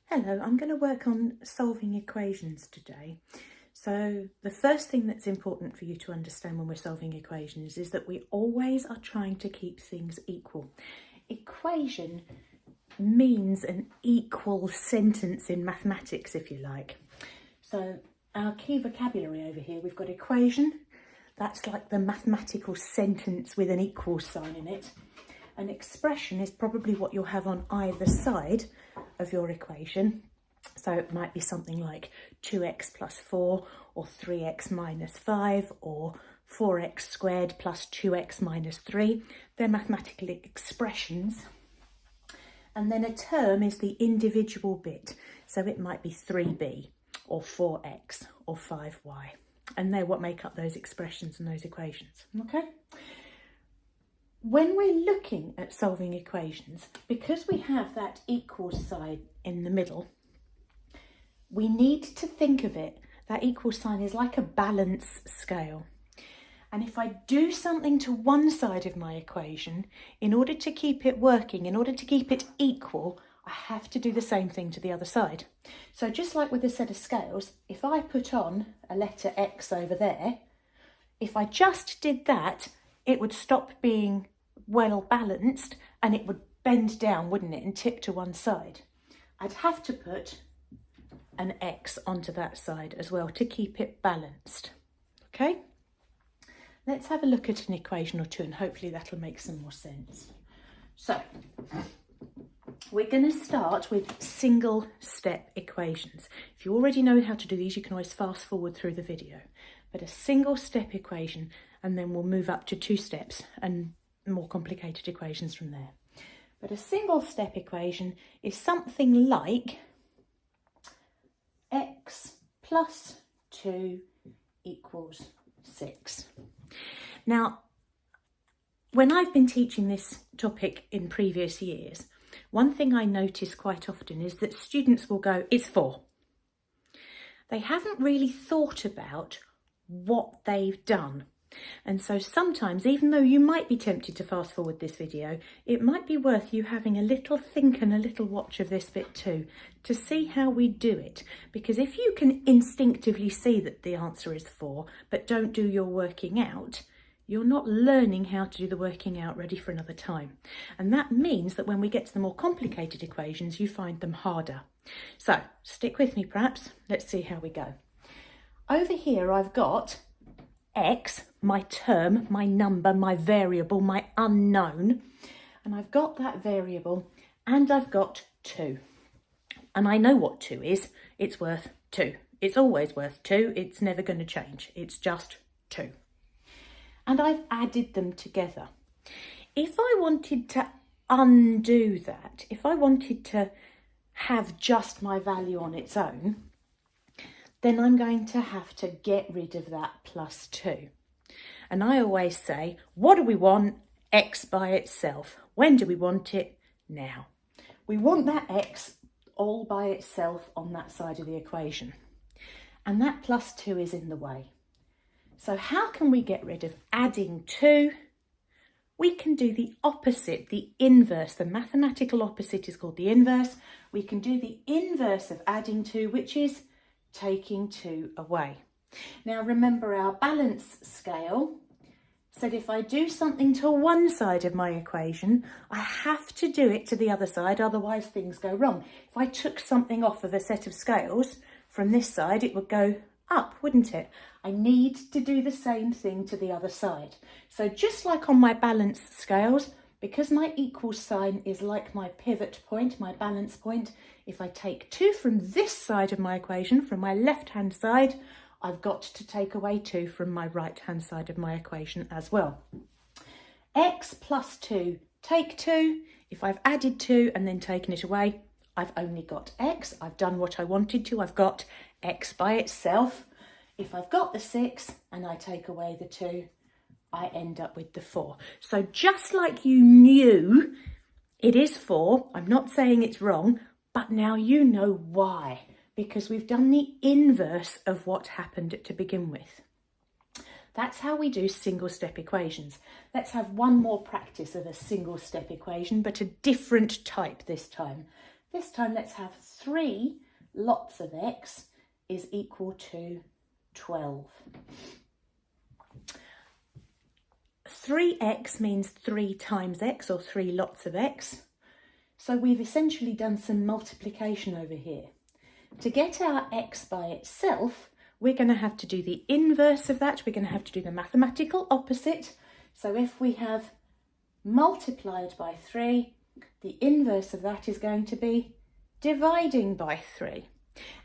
Hello, I'm going to work on solving equations today. So the first thing that's important for you to understand when we're solving equations is that we always are trying to keep things equal. Equation means an equal sentence in mathematics, if you like. So our key vocabulary over here, we've got equation. That's like the mathematical sentence with an equal sign in it. An expression is probably what you'll have on either side of your equation. So it might be something like 2x plus 4 or 3x minus 5 or 4x squared plus 2x minus 3. They're mathematical expressions. And then a term is the individual bit. So it might be 3b or 4x or 5y. And they're what make up those expressions and those equations. Okay? When we're looking at solving equations, because we have that equal sign in the middle, we need to think of it, that equal sign is like a balance scale. And if I do something to one side of my equation, in order to keep it working, in order to keep it equal, I have to do the same thing to the other side. So just like with a set of scales, if I put on a letter X over there, if I just did that, it would stop being well balanced and it would bend down, wouldn't it, and tip to one side. I'd have to put an X onto that side as well to keep it balanced. Okay, let's have a look at an equation or two and hopefully that'll make some more sense. So we're going to start with single step equations. If you already know how to do these, you can always fast forward through the video, but a single step equation, and then we'll move up to 2 steps and more complicated equations from there. But a single step equation is something like x plus 2 equals 6. Now, when I've been teaching this topic in previous years, one thing I notice quite often is that students will go, it's 4. They haven't really thought about what they've done. And so sometimes, even though you might be tempted to fast forward this video, it might be worth you having a little think and a little watch of this bit too, to see how we do it. Because if you can instinctively see that the answer is 4, but don't do your working out, you're not learning how to do the working out ready for another time. And that means that when we get to the more complicated equations, you find them harder. So stick with me perhaps, let's see how we go. Over here I've got x, my term, my number, my variable, my unknown, and I've got that variable and I've got 2. And I know what 2 is, it's worth 2. It's always worth 2, it's never going to change, it's just 2. And I've added them together. If I wanted to undo that, if I wanted to have just my value on its own, then I'm going to have to get rid of that plus 2. And I always say, what do we want? X by itself. When do we want it? Now. We want that x all by itself on that side of the equation. And that plus 2 is in the way. So how can we get rid of adding 2? We can do the opposite, the inverse. The mathematical opposite is called the inverse. We can do the inverse of adding 2, which is taking 2 away. Now remember, our balance scale said if I do something to one side of my equation, I have to do it to the other side, otherwise things go wrong. If I took something off of a set of scales from this side, it would go up, wouldn't it? I need to do the same thing to the other side. So just like on my balance scales, because my equal sign is like my pivot point, my balance point, if I take 2 from this side of my equation, from my left-hand side, I've got to take away 2 from my right-hand side of my equation as well. X plus 2, take 2. If I've added 2 and then taken it away, I've only got x. I've done what I wanted to. I've got x by itself. If I've got the 6 and I take away the 2, I end up with the 4. So just like you knew it is 4, I'm not saying it's wrong, but now you know why, because we've done the inverse of what happened to begin with. That's how we do single step equations. Let's have one more practice of a single step equation, but a different type this time. This time let's have 3 lots of x is equal to 12. 3x means 3 times x, or 3 lots of x. So we've essentially done some multiplication over here. To get our x by itself, we're going to have to do the inverse of that. We're going to have to do the mathematical opposite. So if we have multiplied by 3, the inverse of that is going to be dividing by 3.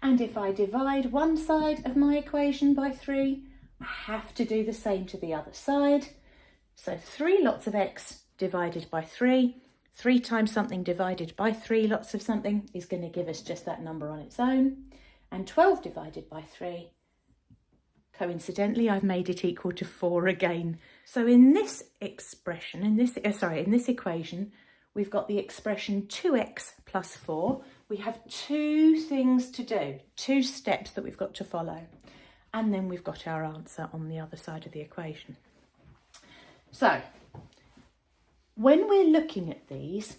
And if I divide one side of my equation by 3, I have to do the same to the other side. So 3 lots of x divided by 3, 3 times something divided by 3 lots of something is going to give us just that number on its own. And 12 divided by 3, coincidentally, I've made it equal to 4 again. So in this expression, in this equation, we've got the expression 2x plus 4. We have 2 things to do, 2 steps that we've got to follow. And then we've got our answer on the other side of the equation. So, when we're looking at these,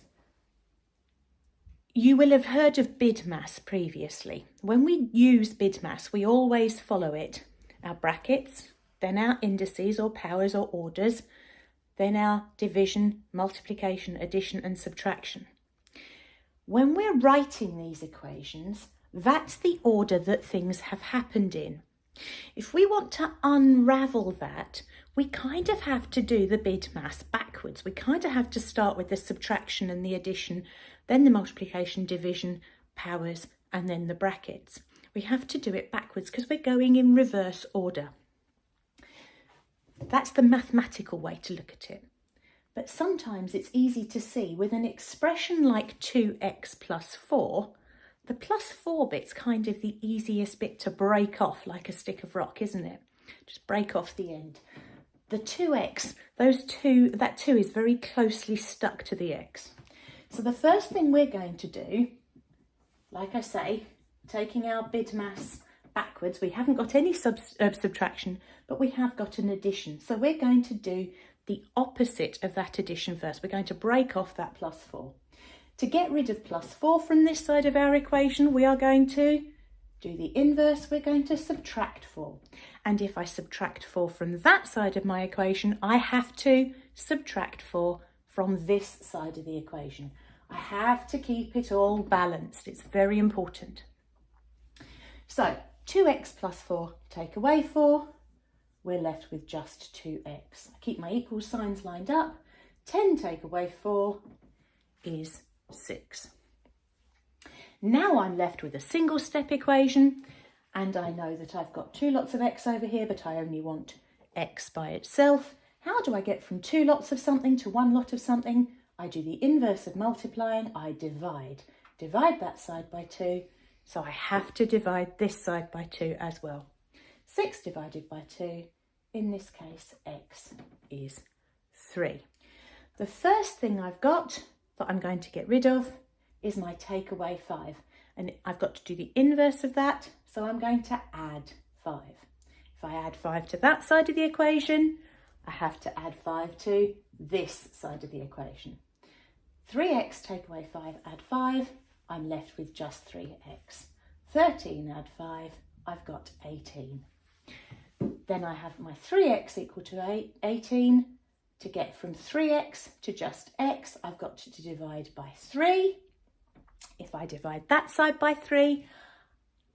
you will have heard of BIDMAS previously. When we use BIDMAS, we always follow it. Our brackets, then our indices or powers or orders, then our division, multiplication, addition and subtraction. When we're writing these equations, that's the order that things have happened in. If we want to unravel that, we kind of have to do the BIDMAS backwards. We kind of have to start with the subtraction and the addition, then the multiplication, division, powers, and then the brackets. We have to do it backwards because we're going in reverse order. That's the mathematical way to look at it. But sometimes it's easy to see with an expression like 2x plus 4, the plus 4 bit's kind of the easiest bit to break off like a stick of rock, isn't it? Just break off the end. The 2x, that 2 is very closely stuck to the x. So the first thing we're going to do, like I say, taking our BIDMAS backwards, we haven't got any subtraction, but we have got an addition. So we're going to do the opposite of that addition first. We're going to break off that plus 4. To get rid of plus 4 from this side of our equation, we are going to do the inverse. We're going to subtract 4. And if I subtract 4 from that side of my equation, I have to subtract 4 from this side of the equation. I have to keep it all balanced. It's very important. So 2x plus 4, take away 4, we're left with just 2x. I keep my equal signs lined up. 10 take away 4 is 6. Now I'm left with a single step equation, and I know that I've got 2 lots of x over here, but I only want x by itself. How do I get from 2 lots of something to 1 lot of something? I do the inverse of multiplying, I divide. Divide that side by 2, so I have to divide this side by 2 as well. 6 divided by 2, in this case, x is 3. The first thing I've got that I'm going to get rid of is my take away 5. And I've got to do the inverse of that, so I'm going to add 5. If I add 5 to that side of the equation, I have to add 5 to this side of the equation. 3x take away 5, add 5, I'm left with just 3x. 13 add 5, I've got 18. Then I have my 3x equal to 18. To get from 3x to just x, I've got to divide by 3. If I divide that side by 3,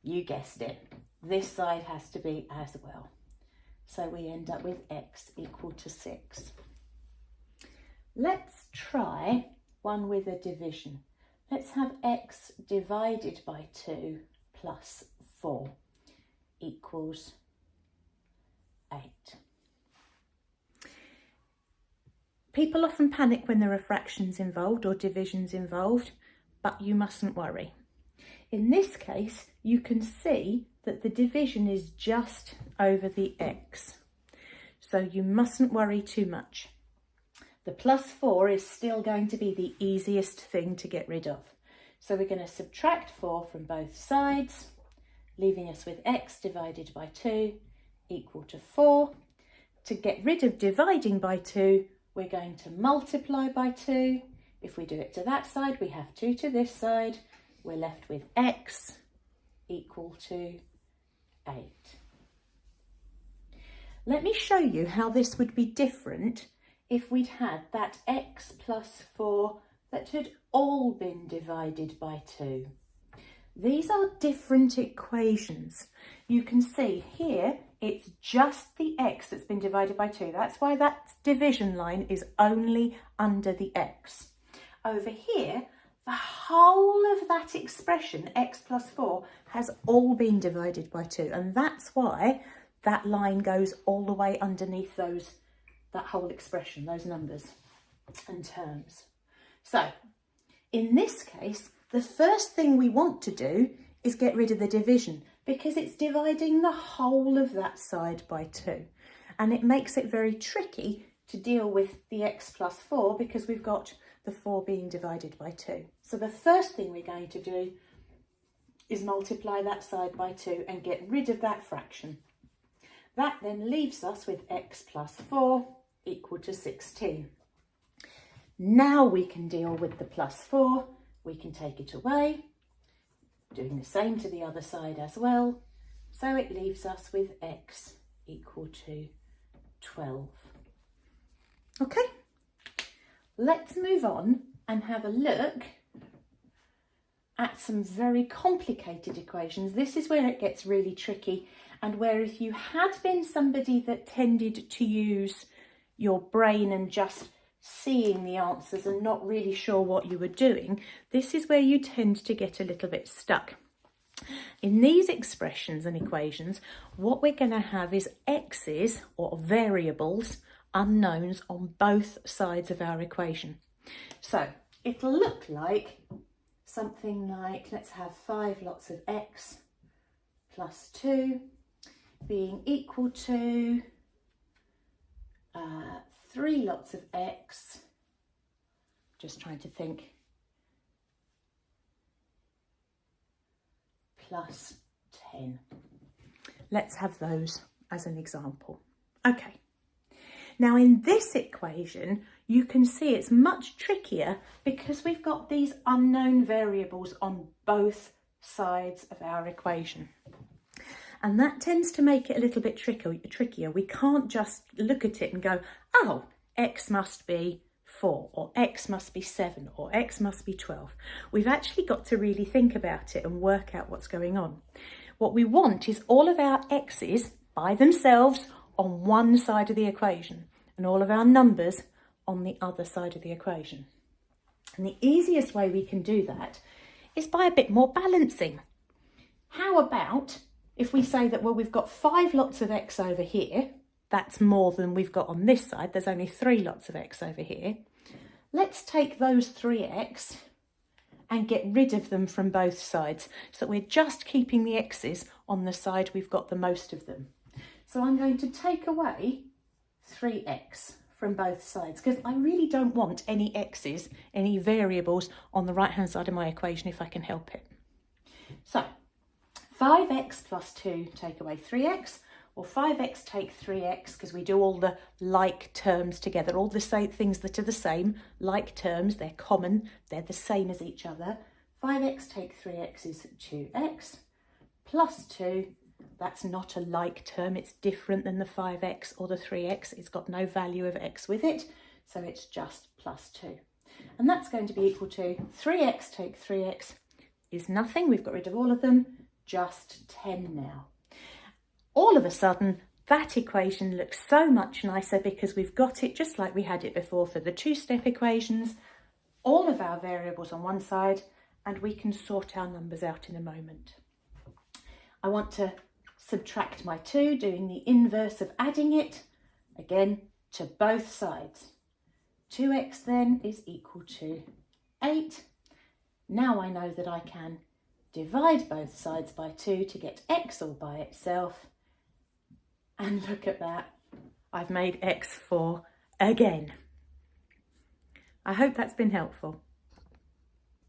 you guessed it, this side has to be as well. So we end up with x equal to 6. Let's try one with a division. Let's have x divided by 2 plus 4 equals 8. People often panic when there are fractions involved or divisions involved, but you mustn't worry. In this case, you can see that the division is just over the x, so you mustn't worry too much. The plus 4 is still going to be the easiest thing to get rid of. So we're going to subtract 4 from both sides, leaving us with x divided by 2 equal to 4. To get rid of dividing by 2, we're going to multiply by 2. If we do it to that side, we have 2 to this side. we're left with x equal to 8. Let me show you how this would be different if we'd had that x plus 4 that had all been divided by 2. These are different equations. You can see here it's just the x that's been divided by 2. That's why that division line is only under the x. Over here, the whole of that expression, x plus 4, has all been divided by 2. And that's why that line goes all the way underneath that whole expression, those numbers and terms. So, in this case, the first thing we want to do is get rid of the division because it's dividing the whole of that side by 2. And it makes it very tricky to deal with the x plus 4 because we've got the 4 being divided by 2. So the first thing we're going to do is multiply that side by 2 and get rid of that fraction. That then leaves us with x plus 4 equal to 16. Now we can deal with the plus 4. We can take it away, doing the same to the other side as well. So it leaves us with x equal to 12. Okay, let's move on and have a look at some very complicated equations. This is where it gets really tricky, and where if you had been somebody that tended to use your brain and just seeing the answers and not really sure what you were doing, this is where you tend to get a little bit stuck. In these expressions and equations, what we're going to have is x's, or variables, unknowns on both sides of our equation. So it'll look like something like, let's have 5 lots of x plus 2 being equal to 3 lots of x, just trying to think, plus 10. Let's have those as an example. Okay, now in this equation you can see it's much trickier because we've got these unknown variables on both sides of our equation. And that tends to make it a little bit trickier. We can't just look at it and go, oh, x must be 4, or x must be 7, or x must be 12. We've actually got to really think about it and work out what's going on. What we want is all of our x's by themselves on one side of the equation and all of our numbers on the other side of the equation. And the easiest way we can do that is by a bit more balancing. How about if we say that, well, we've got 5 lots of x over here, that's more than we've got on this side, there's only 3 lots of x over here. Let's take those 3x and get rid of them from both sides so that we're just keeping the x's on the side we've got the most of them. So I'm going to take away 3x from both sides because I really don't want any x's, any variables on the right hand side of my equation if I can help it. So 5x plus 2 take away 3x, or 5x take 3x, because we do all the like terms together, all the same things that are the same, like terms, they're common, they're the same as each other. 5x take 3x is 2x, plus 2, that's not a like term, it's different than the 5x or the 3x, it's got no value of x with it, so it's just plus 2. And that's going to be equal to 3x take 3x is nothing, we've got rid of all of them, just 10 now. All of a sudden, that equation looks so much nicer because we've got it just like we had it before for the two-step equations, all of our variables on one side, and we can sort our numbers out in a moment. I want to subtract my 2, doing the inverse of adding it, again, to both sides. 2x then is equal to 8. Now I know that I can divide both sides by 2 to get x all by itself. And look at that, I've made x 4 again. I hope that's been helpful.